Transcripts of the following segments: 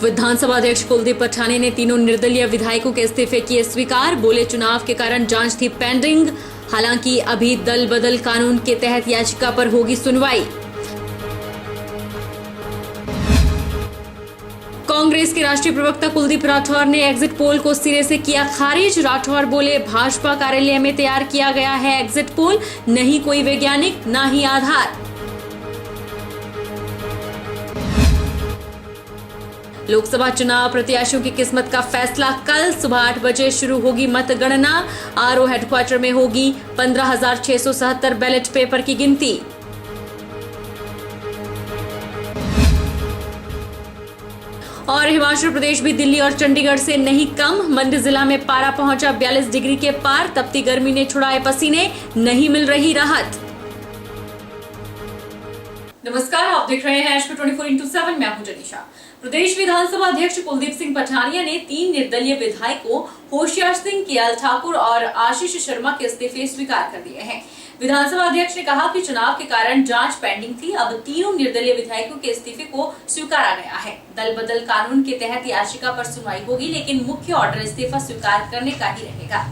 विधानसभा अध्यक्ष कुलदीप पठानिया ने तीनों निर्दलीय विधायकों के इस्तीफे किए स्वीकार। बोले चुनाव के कारण जांच थी पेंडिंग, हालांकि अभी दल बदल कानून के तहत याचिका पर होगी सुनवाई। कांग्रेस के राष्ट्रीय प्रवक्ता कुलदीप राठौर ने एग्जिट पोल को सिरे से किया खारिज। राठौर बोले भाजपा कार्यालय में तैयार किया गया है एग्जिट पोल, नहीं कोई वैज्ञानिक न ही आधार। लोकसभा चुनाव प्रत्याशियों की किस्मत का फैसला कल सुबह 8 बजे शुरू होगी मतगणना। आरओ हेडक्वार्टर में होगी 15,677 बैलेट पेपर की गिनती। और हिमाचल प्रदेश भी दिल्ली और चंडीगढ़ से नहीं कम। मंडी जिला में पारा पहुंचा 42 डिग्री के पार। तपती गर्मी ने छुड़ाए पसीने, नहीं मिल रही राहत। नमस्कार, आप देख रहे हैं एशको 24x7। मैं हूं जनीशा। प्रदेश विधानसभा अध्यक्ष कुलदीप सिंह पठानिया ने 3 निर्दलीय विधायकों होशियार सिंह, केएल ठाकुर और आशीष शर्मा के इस्तीफे स्वीकार कर दिए हैं। विधानसभा अध्यक्ष ने कहा कि चुनाव के कारण जांच पेंडिंग थी, अब तीनों निर्दलीय विधायकों के इस्तीफे को स्वीकारा गया है। दल बदल कानून के तहत याचिका पर सुनवाई होगी, लेकिन मुख्य ऑर्डर इस्तीफा स्वीकार करने का ही रहेगा।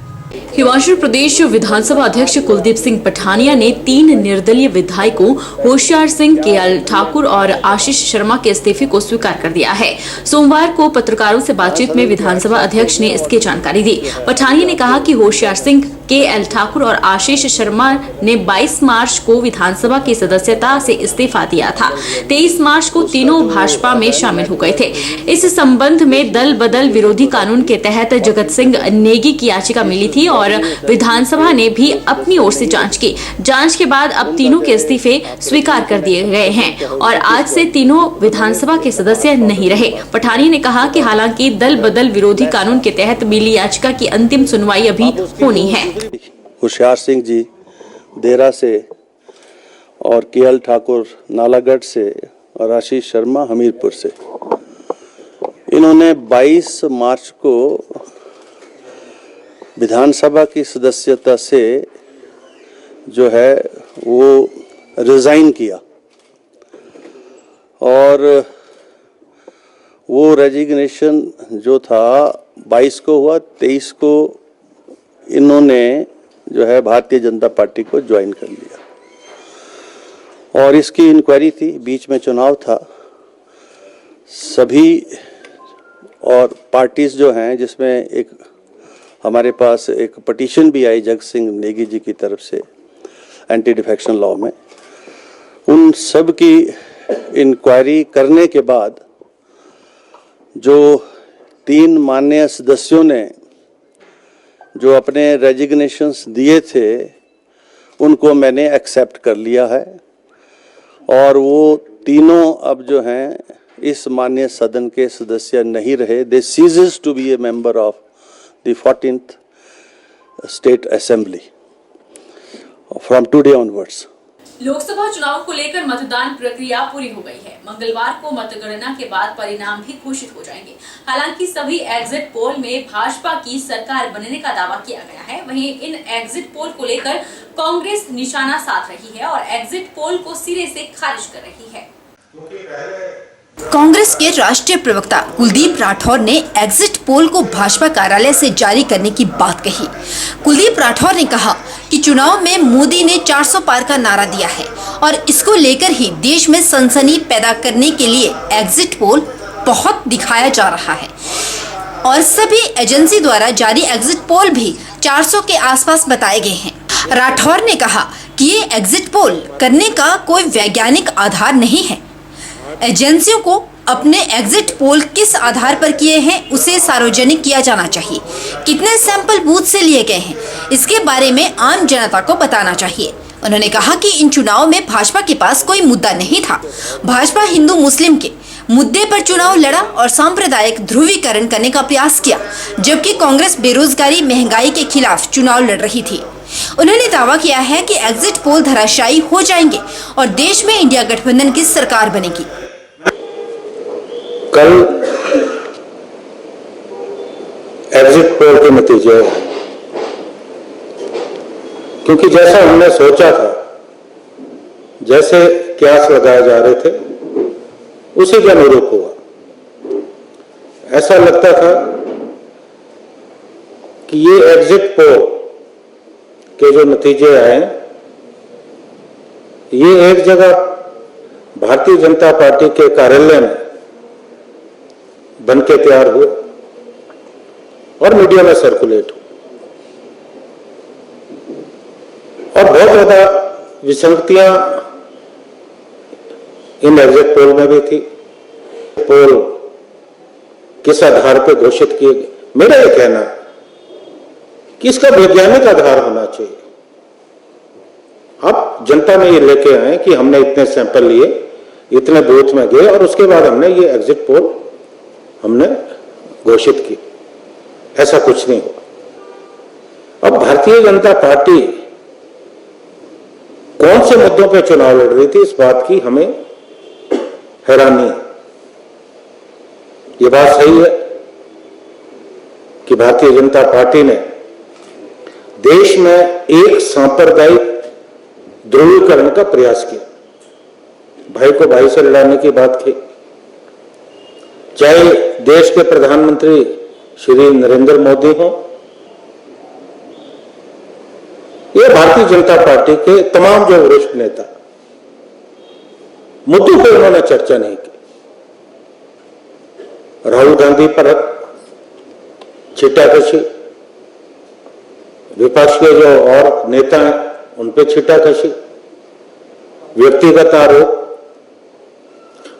हिमाचल प्रदेश विधानसभा अध्यक्ष कुलदीप सिंह पठानिया ने 3 निर्दलीय विधायकों होशियार सिंह, केएल ठाकुर और आशीष शर्मा के इस्तीफे को स्वीकार कर दिया है। सोमवार को पत्रकारों से बातचीत में विधानसभा अध्यक्ष ने इसकी जानकारी दी। पठानिया ने कहा कि होशियार सिंह, केएल ठाकुर और आशीष शर्मा ने 22 मार्च को विधानसभा की सदस्यता से इस्तीफा दिया था। 23 मार्च को तीनों भाजपा में शामिल हो गए थे। इस संबंध में दल बदल विरोधी कानून के तहत जगत सिंह नेगी की याचिका मिली थी और विधानसभा ने भी अपनी ओर से जांच की। जांच के बाद अब तीनों के इस्तीफे स्वीकार कर दिए गए हैं और आज से तीनों विधानसभा के सदस्य नहीं रहे। पठानिया ने कहा कि हालांकि दल बदल विरोधी कानून के तहत मिली याचिका की अंतिम सुनवाई अभी होनी है। होशियार सिंह जी देरा से और केएल ठाकुर नालागढ़ से और आशीष शर्मा हमीरपुर से, इन्होंने 22 मार्च को विधानसभा की सदस्यता से जो है वो रिजाइन किया और वो रेजिग्नेशन जो था 22 को हुआ। 23 को इन्होंने जो है भारतीय जनता पार्टी को ज्वाइन कर लिया और इसकी इंक्वायरी थी। बीच में चुनाव था। सभी और पार्टीज जो हैं, जिसमें एक हमारे पास एक पिटीशन भी आई जगत सिंह नेगी जी की तरफ से एंटी डिफेक्शन लॉ में, उन सब की इंक्वायरी करने के बाद जो 3 माननीय सदस्यों ने जो अपने रेजिग्नेशंस दिए थे उनको मैंने एक्सेप्ट कर लिया है और वो तीनों अब जो हैं इस माननीय सदन के सदस्य नहीं रहे। They ceases to be a member of the 14th state assembly from today onwards. Lok Sabha चुनाव को लेकर मतदान प्रक्रिया पूरी हो गई है। मंगलवार को मतगणना के बाद परिणाम भी घोषित हो जाएंगे। हालांकि सभी एग्जिट पोल में भाजपा की सरकार बनने का दावा किया गया है। वहीं इन एग्जिट पोल को लेकर कांग्रेस निशाना साध रही है और एग्जिट पोल को सिरे से खारिज कर रही है। कांग्रेस के राष्ट्रीय प्रवक्ता कुलदीप राठौर ने एग्जिट पोल को भाजपा कार्यालय से जारी करने की बात कही। कुलदीप राठौर ने कहा कि चुनाव में मोदी ने 400 पार का नारा दिया है और इसको लेकर ही देश में सनसनी पैदा करने के लिए एग्जिट पोल बहुत दिखाया जा रहा है और सभी एजेंसी द्वारा जारी एग्जिट पोल भी 400 के आसपास बताए गए हैं। राठौर ने कहा कि ये एग्जिट पोल करने का कोई वैज्ञानिक आधार नहीं है। एजेंसियों को अपने एग्जिट पोल किस आधार पर किए हैं उसे सार्वजनिक किया जाना चाहिए। कितने सैंपल बूथ से लिए गए हैं इसके बारे में आम जनता को बताना चाहिए। उन्होंने कहा कि इन चुनाव में भाजपा के पास कोई मुद्दा नहीं था। भाजपा हिंदू मुस्लिम के मुद्दे पर चुनाव लड़ा और सांप्रदायिक ध्रुवीकरण करने का प्रयास किया, जबकि कांग्रेस बेरोजगारी, महंगाई के खिलाफ चुनाव लड़ रही थी। उन्होंने दावा किया है कि एग्जिट पोल धराशायी हो जाएंगे और देश में इंडिया गठबंधन की सरकार बनेगी। कल एग्जिट पोल के नतीजे, क्योंकि जैसा हमने सोचा था, जैसे क्यास लगाए जा रहे थे, उसी के अनुरूप हुआ। ऐसा लगता था कि ये एग्जिट पोल के जो नतीजे आए, ये एक जगह भारतीय जनता पार्टी के कार्यालय में बन के तैयार हुए और मीडिया में सर्कुलेट हुए, और बहुत ज्यादा विसंगतियां इन एग्जिट पोल में भी थी। पोल किस आधार पर घोषित किए गए? मेरा यह कहना है कि इसका वैज्ञानिक आधार होना चाहिए। अब जनता में ये लेके आए कि हमने इतने सैंपल लिए, इतने बूथ में गए और उसके बाद हमने ये एग्जिट पोल हमने घोषित की। ऐसा कुछ नहीं हुआ। अब भारतीय जनता पार्टी कौन से मुद्दों पर चुनाव लड़ रही थी, इस बात की हमें हैरानी है। ये बात सही है कि भारतीय जनता पार्टी ने देश में एक सांप्रदायिक ध्रुवीकरण का प्रयास किया, भाई को भाई से लड़ाने की बात की। चाहे देश के प्रधानमंत्री श्री नरेंद्र मोदी हो, ये भारतीय जनता पार्टी के तमाम जो वरिष्ठ नेता, मुद्दों पर उन्होंने चर्चा नहीं की। राहुल गांधी पर छीटाकशी, विपक्ष के जो और नेता हैं उन पे छीटाकशी, व्यक्तिगत आरोप।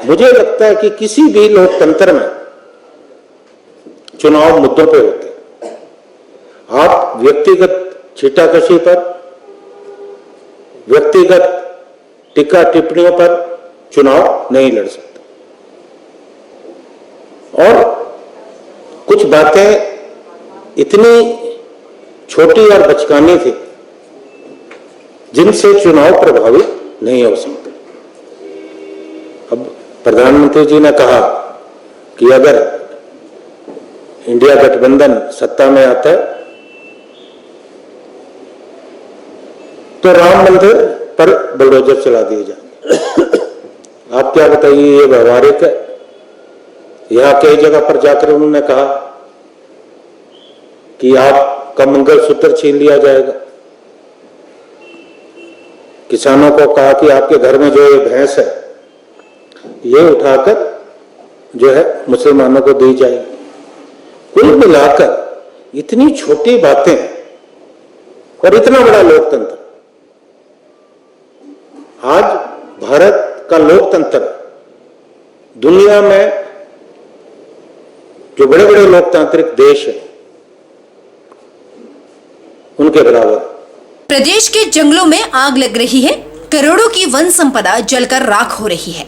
मुझे लगता है कि किसी भी लोकतंत्र में चुनाव मुद्दों पे होते हैं। आप व्यक्तिगत छीटाकशी पर, व्यक्तिगत टीका टिप्पणियों पर चुनाव नहीं लड़ सकते। और कुछ बातें इतनी छोटी और बचकानी थी जिनसे चुनाव प्रभावित नहीं हो सकते। अब प्रधानमंत्री जी ने कहा कि अगर इंडिया गठबंधन सत्ता में आता है तो राम मंदिर पर बुलडोजर चला दिए जाएंगे। आप क्या बताइए, ये व्यवहारिक है? यहां कई जगह पर जाकर उन्होंने कहा कि आपका मंगलसूत्र छीन लिया जाएगा। किसानों को कहा कि आपके घर में जो ये भैंस है ये उठाकर जो है मुसलमानों को दी जाएगी। कुल मिलाकर इतनी छोटी बातें और इतना बड़ा लोकतंत्र। आज भारत का लोकतंत्र दुनिया में जो बड़े बड़े लोकतांत्रिक देश हैं उनके बराबर। प्रदेश के जंगलों में आग लग रही है, करोड़ों की वन संपदा जलकर राख हो रही है।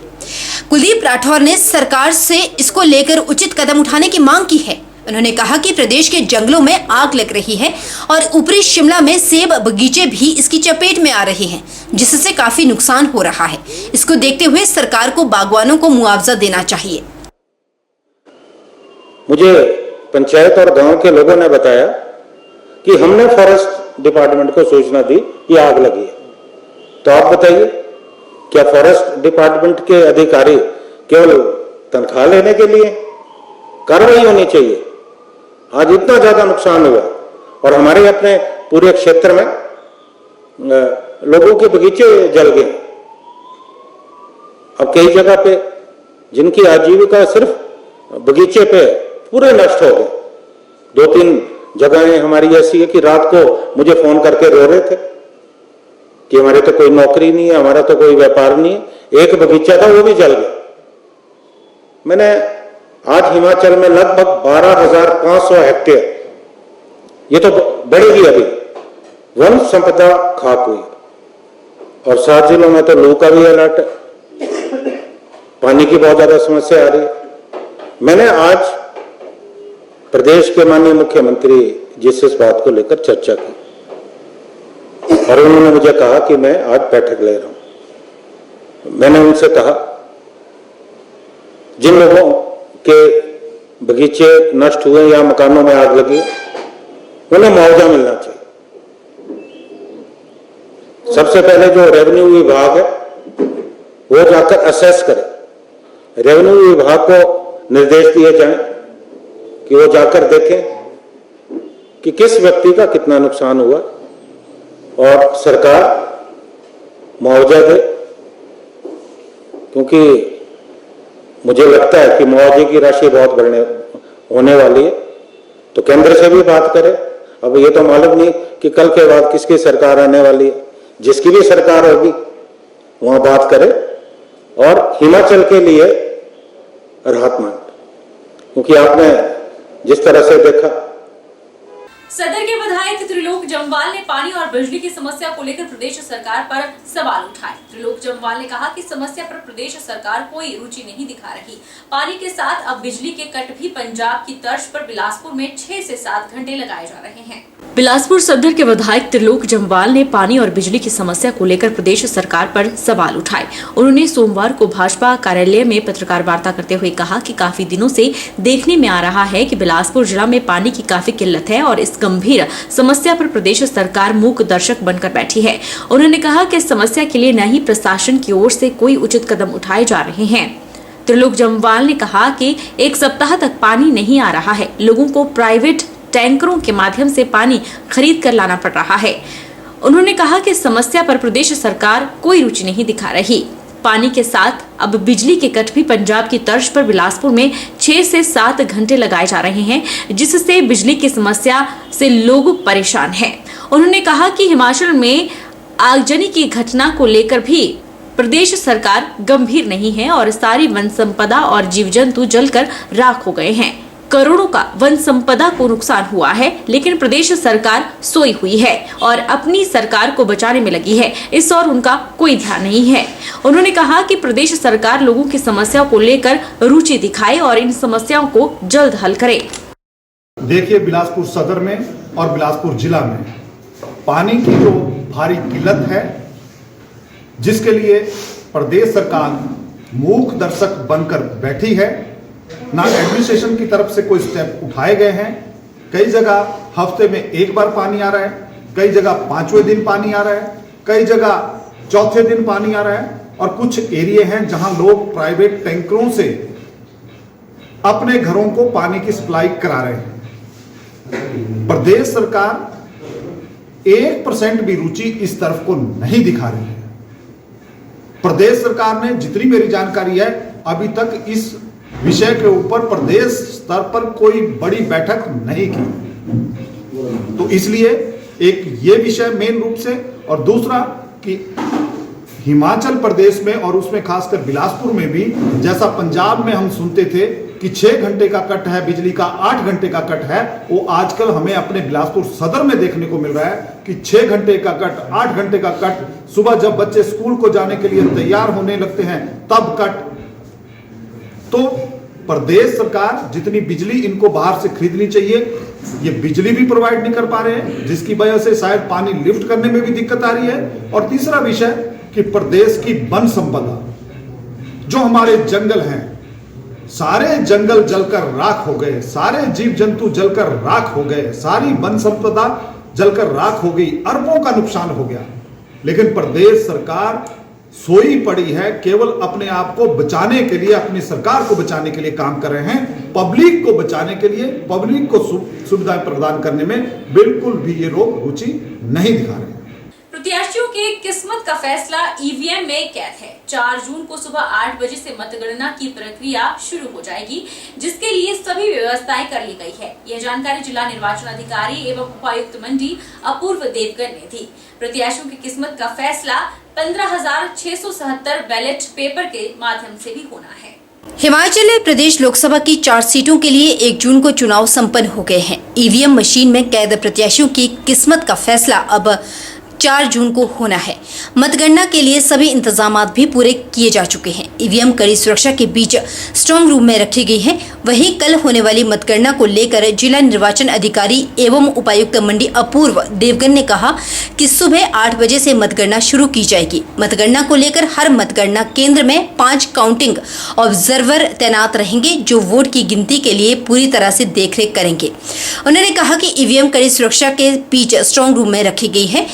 कुलदीप राठौर ने सरकार से इसको लेकर उचित कदम उठाने की मांग की है। उन्होंने कहा कि प्रदेश के जंगलों में आग लग रही है और ऊपरी शिमला में सेब बगीचे भी इसकी चपेट में आ रहे हैं, जिससे काफी नुकसान हो रहा है। इसको देखते हुए सरकार को बागवानों को मुआवजा देना चाहिए। मुझे पंचायत और गांव के लोगों ने बताया कि हमने फॉरेस्ट डिपार्टमेंट को सूचना दी कि आग लगी है। तो आप बताइए, क्या फॉरेस्ट डिपार्टमेंट के अधिकारी केवल तनख्वाह लेने के लिए? कार्रवाई होनी चाहिए। आज इतना ज्यादा नुकसान हुआ और हमारे अपने पूरे क्षेत्र में लोगों के बगीचे जल गए। अब कई जगह पे जिनकी आजीविका सिर्फ बगीचे पे पूरे नष्ट हो गए। 2-3 जगहें हमारी ऐसी है कि रात को मुझे फोन करके रो रहे थे कि हमारे तो कोई नौकरी नहीं है, हमारा तो कोई व्यापार नहीं है। एक बगीचा था वो भी जल गया। मैंने आज हिमाचल में लगभग 12,500 हेक्टेयर, ये तो बढ़ेगी अभी, वन संपदा खाक हुई। और 7 जिलों में तो लू का भी अलर्ट है। पानी की बहुत ज्यादा समस्या आ रही है। मैंने आज प्रदेश के माननीय मुख्यमंत्री जी से इस बात को लेकर चर्चा की और उन्होंने मुझे कहा कि मैं आज बैठक ले रहा हूं। मैंने उनसे कहा जिन लोगों के बगीचे नष्ट हुए या मकानों में आग लगी उन्हें मुआवजा मिलना चाहिए। सबसे पहले जो रेवेन्यू विभाग है वो जाकर असेस करे। रेवेन्यू विभाग को निर्देश दिए जाएं कि वो जाकर देखें कि किस व्यक्ति का कितना नुकसान हुआ और सरकार मुआवजा दे, क्योंकि मुझे लगता है कि मुआवजे की राशि बहुत होने वाली है। तो केंद्र से भी बात करें। अब ये तो मालूम नहीं कि कल के बाद किसकी सरकार आने वाली है, जिसकी भी सरकार होगी वहां बात करें और हिमाचल के लिए राहत मांगे, क्योंकि आपने जिस तरह से देखा। सदर के विधायक त्रिलोक जम्वाल ने पानी और बिजली की समस्या को लेकर प्रदेश सरकार पर सवाल उठाए। त्रिलोक जम्वाल ने कहा कि समस्या पर प्रदेश सरकार कोई रुचि नहीं दिखा रही। पानी के साथ अब बिजली के कट भी पंजाब की तर्ज पर बिलासपुर में 6 से 7 घंटे लगाए जा रहे हैं। बिलासपुर सदर के विधायक त्रिलोक जम्वाल ने पानी और बिजली की समस्या को लेकर प्रदेश सरकार पर सवाल उठाए। उन्होंने सोमवार को भाजपा कार्यालय में पत्रकार वार्ता करते हुए कहा कि काफी दिनों से देखने में आ रहा है कि बिलासपुर जिला में पानी की काफी किल्लत है और इस गंभीर समस्या पर प्रदेश सरकार मूक दर्शक बनकर बैठी है। उन्होंने कहा कि इस समस्या के लिए न ही प्रशासन की ओर से कोई उचित कदम उठाए जा रहे हैं। त्रिलोक जम्वाल ने कहा कि 1 सप्ताह तक पानी नहीं आ रहा है। लोगों को प्राइवेट टैंकरों के माध्यम से पानी खरीद कर लाना पड़ रहा है। उन्होंने कहा कि समस्या पर प्रदेश सरकार कोई रुचि नहीं दिखा रही। पानी के साथ अब बिजली के कट भी पंजाब की तर्ज पर बिलासपुर में 6 से 7 घंटे लगाए जा रहे हैं, जिससे बिजली की समस्या से लोग परेशान हैं। उन्होंने कहा कि हिमाचल में आगजनी की घटना को लेकर भी प्रदेश सरकार गंभीर नहीं है और सारी वन संपदा और जीव जंतु जलकर राख हो गए हैं। करोड़ों का वन संपदा को नुकसान हुआ है, लेकिन प्रदेश सरकार सोई हुई है और अपनी सरकार को बचाने में लगी है। इस और उनका कोई ध्यान नहीं है। उन्होंने कहा कि प्रदेश सरकार लोगों की समस्याओं को लेकर रुचि दिखाए और इन समस्याओं को जल्द हल करे। देखिए, बिलासपुर सदर में और बिलासपुर जिला में पानी की जो भारी किल्लत है, जिसके लिए प्रदेश सरकार मूक दर्शक बनकर बैठी है। ना एडमिनिस्ट्रेशन की तरफ से कोई स्टेप उठाए गए हैं। कई जगह हफ्ते में 1 बार पानी आ रहा है, कई जगह 5वें दिन पानी आ रहा है, कई जगह 4थे दिन पानी आ रहा है और कुछ एरिया हैं जहां लोग प्राइवेट टैंकरों से अपने घरों को पानी की सप्लाई करा रहे हैं। प्रदेश सरकार 1% भी रुचि इस तरफ को नहीं दिखा रही है। प्रदेश सरकार ने, जितनी मेरी जानकारी है, अभी तक इस विषय के ऊपर प्रदेश स्तर पर कोई बड़ी बैठक नहीं की। तो इसलिए एक ये विषय मेन रूप से, और दूसरा कि हिमाचल प्रदेश में और उसमें खासकर बिलासपुर में भी, जैसा पंजाब में हम सुनते थे कि 6 घंटे का कट है बिजली का, 8 घंटे का कट है, वो आजकल हमें अपने बिलासपुर सदर में देखने को मिल रहा है कि 6 घंटे का कट, 8 घंटे का कट। सुबह जब बच्चे स्कूल को जाने के लिए तैयार होने लगते हैं तब कट। तो प्रदेश सरकार जितनी बिजली इनको बाहर से खरीदनी चाहिए, ये बिजली भी प्रोवाइड नहीं कर पा रहे हैं, जिसकी वजह से शायद पानी लिफ्ट करने में भी दिक्कत आ रही है। और तीसरा विषय कि प्रदेश की वन संपदा, जो हमारे जंगल हैं, सारे जंगल जलकर राख हो गए, सारे जीव जंतु जलकर राख हो गए, सारी वन संपदा जलकर राख हो गई, अरबों का नुकसान हो गया। लेकिन प्रदेश सरकार सोई पड़ी है, केवल अपने आप को बचाने के लिए, अपनी सरकार को बचाने के लिए काम कर रहे हैं। पब्लिक को बचाने के लिए, पब्लिक को सुविधाएं प्रदान करने में बिल्कुल भी ये लोग रुचि नहीं दिखा रहे हैं। प्रत्याशियों के किस्मत का फैसला ईवीएम में कैद है। 4 जून को सुबह 8 बजे से मतगणना की प्रक्रिया शुरू हो जाएगी, जिसके लिए सभी व्यवस्थाएं कर ली गई है। यह जानकारी जिला निर्वाचन अधिकारी एवं उपायुक्त मंडी अपूर्व देवगन ने दी। प्रत्याशियों की किस्मत का फैसला 15,677 बैलेट पेपर के माध्यम से भी होना है। हिमाचल प्रदेश लोकसभा की 4 सीटों के लिए 1 जून को चुनाव संपन्न हो गए हैं। ईवीएम मशीन में कैद प्रत्याशियों की किस्मत का फैसला अब 4 जून को होना है। मतगणना के लिए सभी इंतजामात भी पूरे किए जा चुके हैं। ईवीएम कड़ी सुरक्षा के बीच स्ट्रांग रूम में रखी गई है। वहीं कल होने वाली मतगणना को लेकर जिला निर्वाचन अधिकारी एवं उपायुक्त मंडी अपूर्व देवगन ने कहा कि सुबह 8 बजे से मतगणना शुरू की जाएगी। मतगणना को लेकर हर मतगणना केंद्र में 5 काउंटिंग ऑब्जर्वर तैनात रहेंगे, जो वोट की गिनती के लिए पूरी तरह से देखरेख करेंगे। उन्होंने कहा कि ईवीएम कड़ी सुरक्षा के बीच स्ट्रांग रूम में रखी गई है।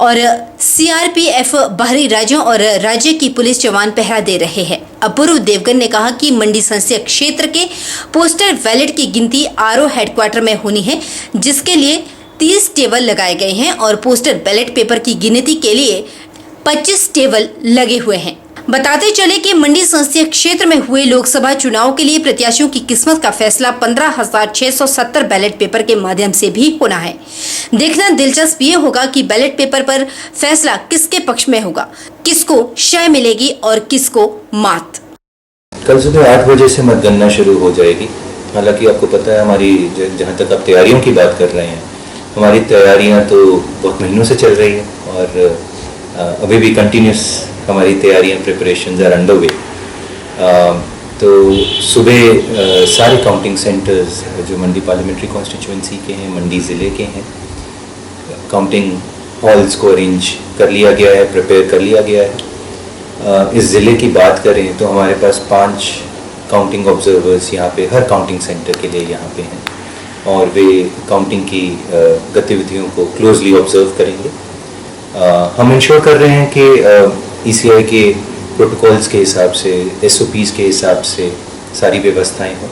और सीआरपीएफ बाहरी राज्यों और राज्य की पुलिस जवान पहरा दे रहे हैं। अपूर्व देवगन ने कहा कि मंडी संसदीय क्षेत्र के पोस्टल बैलेट की गिनती आरओ हेडक्वार्टर में होनी है, जिसके लिए 30 टेबल लगाए गए हैं और पोस्टल बैलेट पेपर की गिनती के लिए 25 टेबल लगे हुए हैं। बताते चले कि मंडी संसदीय क्षेत्र में हुए लोकसभा चुनाव के लिए प्रत्याशियों की किस्मत का फैसला 15,670 बैलेट पेपर के माध्यम से भी होना है। देखना दिलचस्प ये होगा कि बैलेट पेपर पर फैसला किसके पक्ष में होगा, किसको शय मिलेगी और किसको मात। कल सुबह 8 बजे से मतगणना शुरू हो जाएगी। हालांकि आपको पता है हमारी जहाँ तक आप तैयारियों की बात कर रहे हैं, हमारी तैयारियाँ तो बहुत महीनों से चल रही है और अभी भी कंटिन्यूस हमारी तैयारियां प्रिपरेशंस आर अंडर वे। तो सुबह सारे काउंटिंग सेंटर्स जो मंडी पार्लियामेंट्री कॉन्स्टिट्यूंसी के हैं, मंडी ज़िले के हैं, काउंटिंग हॉल्स को अरेंज कर लिया गया है, प्रिपेयर कर लिया गया है। इस ज़िले की बात करें तो हमारे पास 5 काउंटिंग ऑब्जर्वर्स यहाँ पे हर काउंटिंग सेंटर के लिए यहाँ पे हैं और वे काउंटिंग की गतिविधियों को क्लोजली ऑब्जर्व करेंगे। हम इंश्योर कर रहे हैं कि ईसीआई के प्रोटोकॉल्स के हिसाब से, एसओपीज़ के हिसाब से सारी व्यवस्थाएं हों।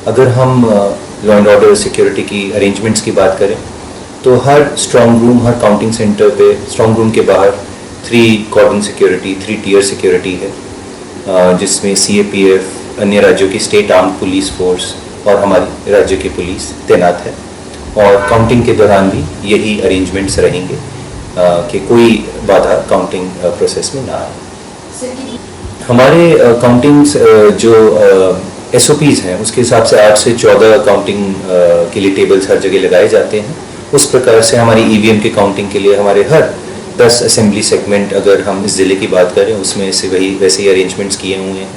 अगर हम लॉ एंड ऑर्डर सिक्योरिटी की अरेंजमेंट्स की बात करें तो हर स्ट्रॉन्ग रूम, हर काउंटिंग सेंटर पे स्ट्रॉन्ग रूम के बाहर 3 कॉर्डन सिक्योरिटी, 3 टियर सिक्योरिटी है, जिसमें सीएपीएफ, अन्य राज्यों की स्टेट आर्म्ड पुलिस फोर्स और हमारी राज्य की पुलिस तैनात है। और काउंटिंग के दौरान भी यही अरेंजमेंट्स रहेंगे कि कोई बाधा काउंटिंग प्रोसेस में ना आए। हमारे काउंटिंग जो एसओपीज़ हैं उसके हिसाब से 8 से 14 काउंटिंग के लिए टेबल्स हर जगह लगाए जाते हैं। उस प्रकार से हमारी ईवीएम की काउंटिंग के लिए हमारे हर 10 असेंबली सेगमेंट, अगर हम इस ज़िले की बात करें, उसमें से वैसे ही अरेंजमेंट्स किए हुए हैं।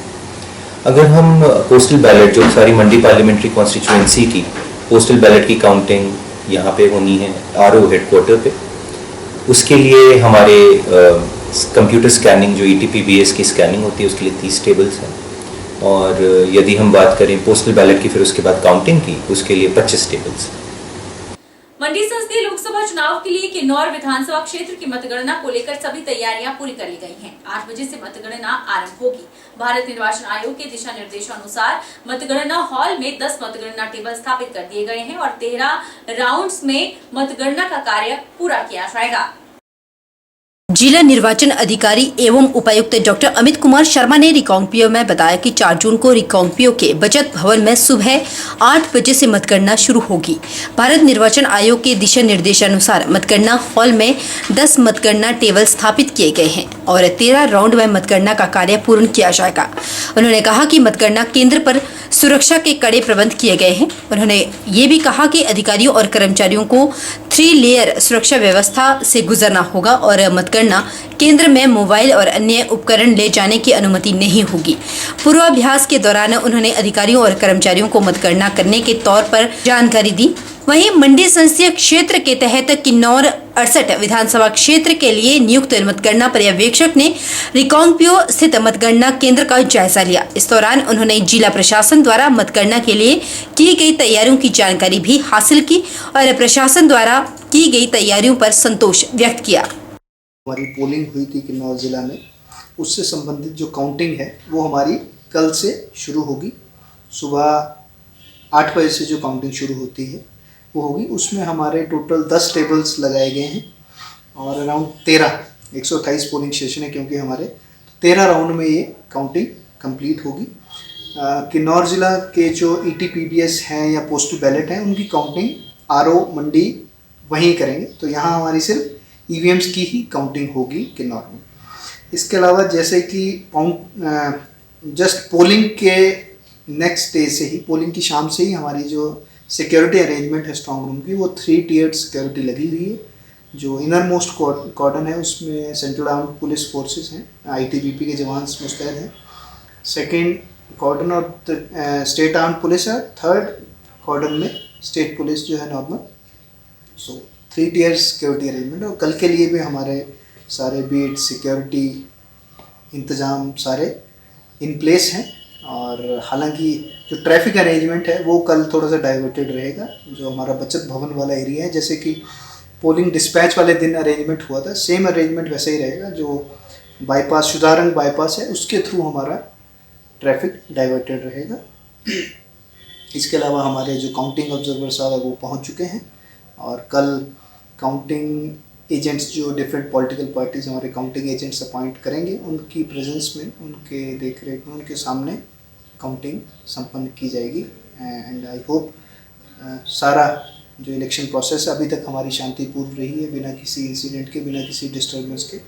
अगर हम पोस्टल बैलेट, जो सारी मंडी पार्लियामेंट्री कॉन्स्टिट्यूंसी की पोस्टल बैलेट की काउंटिंग यहाँ पे होनी है आरओ हेडक्वार्टर पे, उसके लिए हमारे कंप्यूटर स्कैनिंग, जो ईटीपीबीएस की स्कैनिंग होती है, उसके लिए 30 टेबल्स हैं। और यदि हम बात करें पोस्टल बैलेट की, फिर उसके बाद काउंटिंग की, उसके लिए 25 टेबल्स। मंडी संसदीय लोकसभा चुनाव के लिए किन्नौर विधानसभा क्षेत्र की मतगणना को लेकर सभी तैयारियां पूरी कर ली गई हैं। 8 बजे से मतगणना आरंभ होगी। भारत निर्वाचन आयोग के दिशा निर्देशानुसार मतगणना हॉल में 10 मतगणना टेबल स्थापित कर दिए गए हैं और 13 राउंड्स में मतगणना का कार्य पूरा किया जाएगा। जिला निर्वाचन अधिकारी एवं उपायुक्त डॉक्टर अमित कुमार शर्मा ने रिकांगपिओ में बताया कि 4 जून को रिकांगपिओ के बचत भवन में सुबह 8 बजे से मतगणना शुरू होगी। भारत निर्वाचन आयोग के दिशा निर्देशानुसार मतगणना हॉल में 10 मतगणना टेबल स्थापित किए गए हैं और 13 राउंड में मतगणना का कार्य पूर्ण किया जाएगा। उन्होंने कहा कि मतगणना केंद्र पर सुरक्षा के कड़े प्रबंध किए गए हैं। उन्होंने ये भी कहा कि अधिकारियों और कर्मचारियों को 3 लेयर सुरक्षा व्यवस्था से गुजरना होगा और मतगणना केंद्र में मोबाइल और अन्य उपकरण ले जाने की अनुमति नहीं होगी। पूर्वाभ्यास के दौरान उन्होंने अधिकारियों और कर्मचारियों को मतगणना करने के तौर पर जानकारी दी। वहीं मंडी संसदीय क्षेत्र के तहत किन्नौर 68 विधानसभा क्षेत्र के लिए नियुक्त मतगणना पर्यवेक्षक ने रिकांगपिओ स्थित मतगणना केंद्र का जायजा लिया। इस दौरान उन्होंने जिला प्रशासन द्वारा मतगणना के लिए की गई तैयारियों की जानकारी भी हासिल की और प्रशासन द्वारा की गई तैयारियों पर संतोष व्यक्त किया। हमारी पोलिंग हुई थी किन्नौर जिला में, उससे संबंधित जो काउंटिंग है वो हमारी कल से शुरू होगी। सुबह 8 बजे से जो काउंटिंग शुरू होती है वो होगी। उसमें हमारे टोटल 10 टेबल्स लगाए गए हैं और अराउंड 128 पोलिंग स्टेशन है, क्योंकि हमारे 13 राउंड में ये काउंटिंग कंप्लीट होगी। किन्नौर ज़िला के जो ईटीपीबीएस हैं या पोस्टल बैलेट हैं, उनकी काउंटिंग आरओ मंडी वहीं करेंगे। तो यहाँ हमारी सिर्फ ईवीएम्स की ही काउंटिंग होगी किन्नौर में। इसके अलावा जैसे कि जस्ट पोलिंग के नेक्स्ट डे से ही, पोलिंग की शाम से ही हमारी जो सिक्योरिटी अरेंजमेंट है स्ट्रॉन्ग रूम की, वो 3 टियर्ड सिक्योरिटी लगी हुई है। जो इनर मोस्ट कॉर्डन है उसमें सेंट्रल आर्म्ड पुलिस फोर्सेस हैं, आईटीबीपी के जवान मुस्तैद हैं। सेकेंड कॉर्डन और स्टेट आर्म्ड पुलिस है। थर्ड कॉर्डन में स्टेट पुलिस जो है नॉर्मल। सो 3 टियर सिक्योरिटी अरेंजमेंट। और कल के लिए भी हमारे सारे बीट सिक्योरिटी इंतज़ाम सारे इन प्लेस हैं। और हालांकि जो ट्रैफिक अरेंजमेंट है वो कल थोड़ा सा डाइवर्टेड रहेगा। जो हमारा बचत भवन वाला एरिया है, जैसे कि पोलिंग डिस्पैच वाले दिन अरेंजमेंट हुआ था, सेम अरेंजमेंट वैसे ही रहेगा। जो बाईपास शुदारंग बाईपास है उसके थ्रू हमारा ट्रैफिक डाइवर्टेड रहेगा। इसके अलावा हमारे जो काउंटिंग ऑब्जर्वर साहब है वो पहुंच चुके हैं और कल काउंटिंग एजेंट्स जो डिफरेंट पॉलिटिकल पार्टीज हमारे काउंटिंग एजेंट्स अपॉइंट करेंगे, उनकी प्रेजेंस में, उनके देख रेख में, उनके सामने काउंटिंग संपन्न की जाएगी। एंड आई होप सारा जो इलेक्शन प्रोसेस अभी तक हमारी शांतिपूर्ण रही है, बिना किसी इंसिडेंट के, बिना किसी डिस्टर्बेंस के।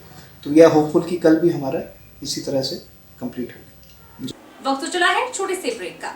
तो वी आर होपफुल कि कल भी हमारा इसी तरह से कंप्लीट होगा। वक्त तो चला है छोटे से ब्रेक का।